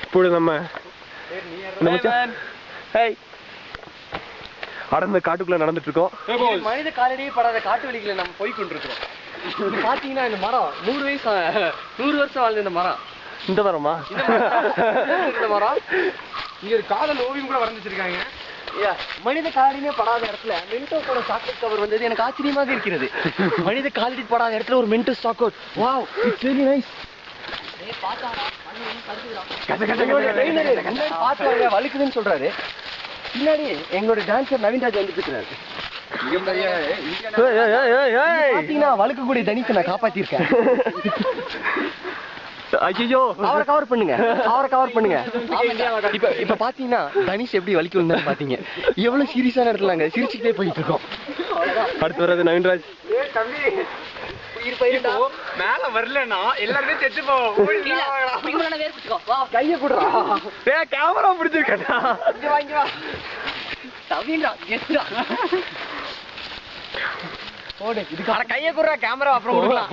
ఇప్పుడు நம்ம அடர்ந்த காட்டுக்குள்ள நடந்துட்டு இருக்கோம். மனித காலடியே படாத காட்டு வழிகளை நம்ம போய் கொண்டிருக்கிறோம். பாத்தீங்கன்னா இந்த மரம் 100 வருஷம் வாழ்ந்த இந்த மரம். இந்த மரமா? இந்த மரம் இங்க ஒரு காதல் ஓவியம் கூட வரைஞ்சிருக்காங்க. மனித காலடியே படாத இடத்துல மென்டோ கூட சாக்லேட் கவர் வந்தது எனக்கு ஆச்சரியமாக இருக்கிறது. மனித காலடி படாத இடத்துல ஒரு Mentos chocolate. Wow, it's very nice. வலிக்குதுன்னு சொல்றாரு. பின்னாடி எங்களோட டான்சர் நவீன்ராஜ் வந்துட்டு இருக்கிறாரு. வழுக்கக்கூடிய தனிக்கு நான் காப்பாத்திருக்கேன். ஐயோ, அவரை கவர் பண்ணுங்க, அவரை கவர் பண்ணுங்க. இப்ப பாத்தீங்கன்னா தனிஷ் எப்படி வலிக்கு வந்தாரு பாத்தீங்க. எவ்வளவு சீரியஸான இடத்துல நாங்க சிரிச்சுக்கிட்டே போயிட்டு இருக்கோம். அடுத்து வர்றது நவீன்ராஜ். மேல வரலன்னா எல்லாருமே செத்து போவோம். கைய குடுறா, கேமரா பிடிச்சிருக்கா. கைய குடுறா, கேமரா அப்புறம் கொடுக்கலாம்.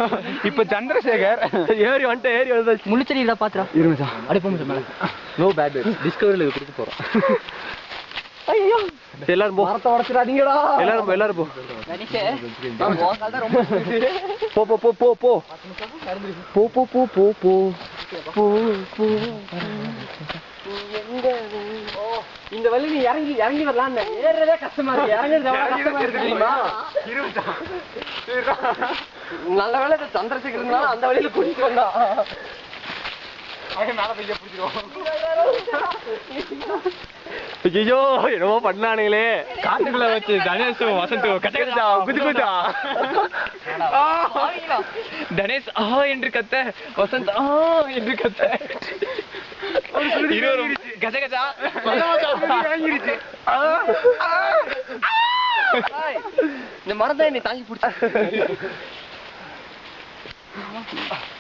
இப்ப சந்திரசேகர் ஏறி வந்து முழிச்சடிடா பாத்துறா. இருமச்சா அடி போங்க மேல. நோ பேட் டிஸ்கவரியில கொடுக்க போறோம். ஐயோ, எல்லாரும் போ, மரத்தை உடைச்சிடாதீங்கடா. எல்லாரும் போ. போ போ போ போ போ போ போ போ போ போ. இந்த வழி நீ இறங்கி வரலாம். ஏறதே கஷ்டமா இருக்கு, இறங்குறது தெரியுமா? நல்ல வேலை சந்திரசேகர் அந்த வழியில கூட்டிட்டு வந்தா. மேல போய் பிடிச்சிருவோம். ஐயோ, என்னமோ பண்ணானுங்களே காட்டுக்குள்ள வச்சு கணேஷும் வசந்தும் கச்சா குதிக்குதா. கணேஷ் என்று கத்த, வசந்த் என்று கத்த. கச்ச கச்சா வாங்கிருச்சு. இந்த மரம் தான் என்னை தாங்கி பிடிச்சி.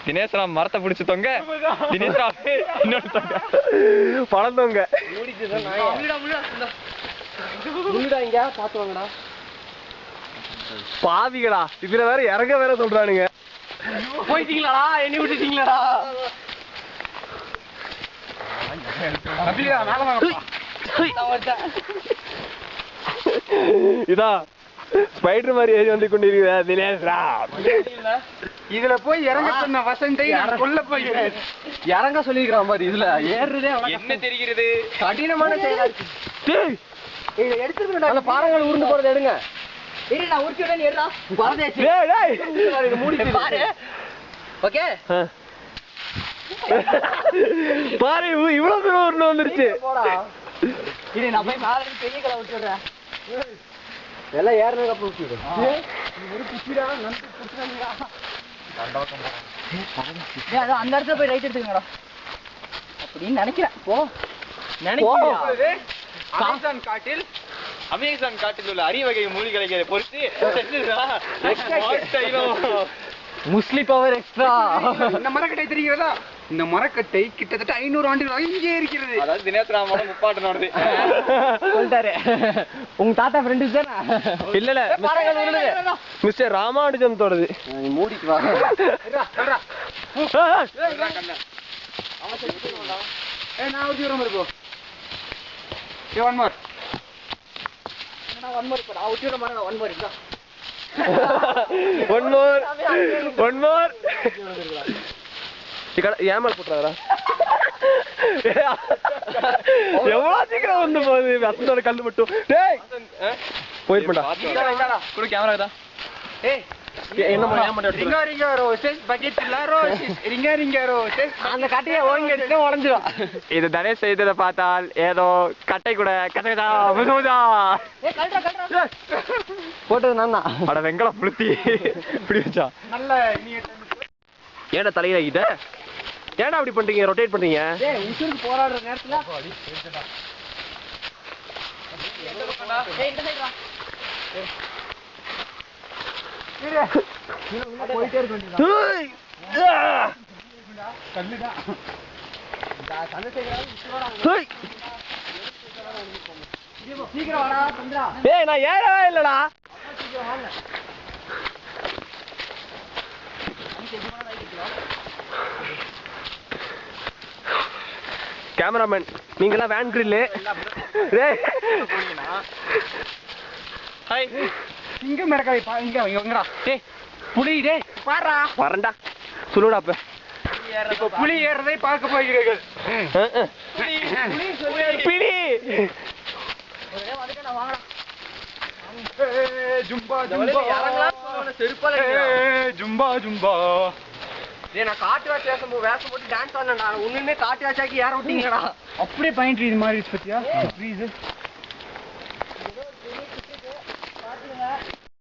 தினேஷ்ராம் மரத்தை பிடிச்சு தொங்க, தினேஷ்ராம் இன்னொரு தொங்க பழந்தவங்க. பாத்துவாங்கடா பாவிகளா, இதுல வேற இறங்க வேற சொல்றானுங்க. போயிட்டீங்களாடா, என்னை விட்டுட்டீங்களாடா. இதா ஸ்பைடர் மாதிரி ஏறி வந்து கொண்டிருக்கிற தினேஷ்ராம். இதுல போய் இறங்க சொன்ன வசந்தை கொல்ல போய் இறங்க சொல்லிருக்கான் பாரு. இதுல ஏறுறதே என்ன தெரிகிறது? கடினமான செயலா இருக்கு. எடுத்துருக்கா அந்த பாறங்கள் உருண்டு போறது எடுங்க. நான் உருட்டி விட ஏறா மூடி பாரு. ஓகே பாரு, இவ்வளவு தூரம் உருண்டு வந்துருச்சு. போடா, இது நான் போய் மேல பெரிய கலை விட்டு விடுறேன். எல்லாம் ஏறினதுக்கு அப்புறம் விட்டு விடு. ஒரு குச்சிடா நம்பி குச்சிடா. அந்த இடத்துல போய் ரைட் எடுத்துக்கங்கடா அப்படின்னு நினைக்கிறேன். போ நினைக்கிறேன். அமேசான் காட்டில் உள்ள அரிய வகை மூலிகளை பொறுத்து முஸ்லி பவர் எக்ஸ்ட்ரா. இந்த மரக்கட்டை தெரிகிறதா? இந்த மரக்கட்டை கிட்டத்தட்ட 500 ஆண்டுகளாக இங்கே இருக்கிறது. அதாவது தினேஷ்ராமோட முப்பாட்டனோடது சொல்லிட்டாரு. உங்க தாத்தா ஃப்ரெண்டு தானே? இல்ல மிஸ்டர் ராமானுஜம் தோடது. நீ மூடிட்டு வா. நான் ஒரு தூரம் இருப்போம். ஒன் மோர் ஏமால் போட்டுறாரா? எவ்வளவு சீக்கிரம் வந்து போகுது வசந்தோட கல்லு மட்டும். போயிருப்பா கூட கேமரா தான். இது தனேஷ் செய்ததை பார்த்தால் ஏதோ கட்டை கூட கட்டா போட்டது நான். அட வெங்கல புளுத்தி இப்படி வச்சா நல்ல. ஏடா தலையில கிட்ட ஏடா அப்படி பண்றீங்க? ரொட்டேட் பண்றீங்க. உசுருக்கு போராடுற நேரத்துல போயிட்டே இருக்க சீக்கிரம் வாடா சந்திரா. ஏய், நான் ஏறவே இல்லடா. கேமராமேன் நீங்களாம் வேன் கிரில்லு. ஹாய் இங்க மிரக்காய் இங்க இங்கடா. டேய் புலி டேய் பாறா வரண்டா சொல்லுடா அப்ப. இப்போ புலி ஏறதை பார்க்க போகிறீர்கள். பிலி ஜும்பா ஜும்பா ஜும்பா ஜும்பா. நான் காட்டு வாட்சி வேஷம் போட்டு டான்ஸ் ஆடா. உண்மையுமே காட்டு வாட்சாக்கி ஏற விட்டீங்கடா. அப்படியே பாயிண்ட் இது மாதிரி பத்தியா ப்ளீஸ்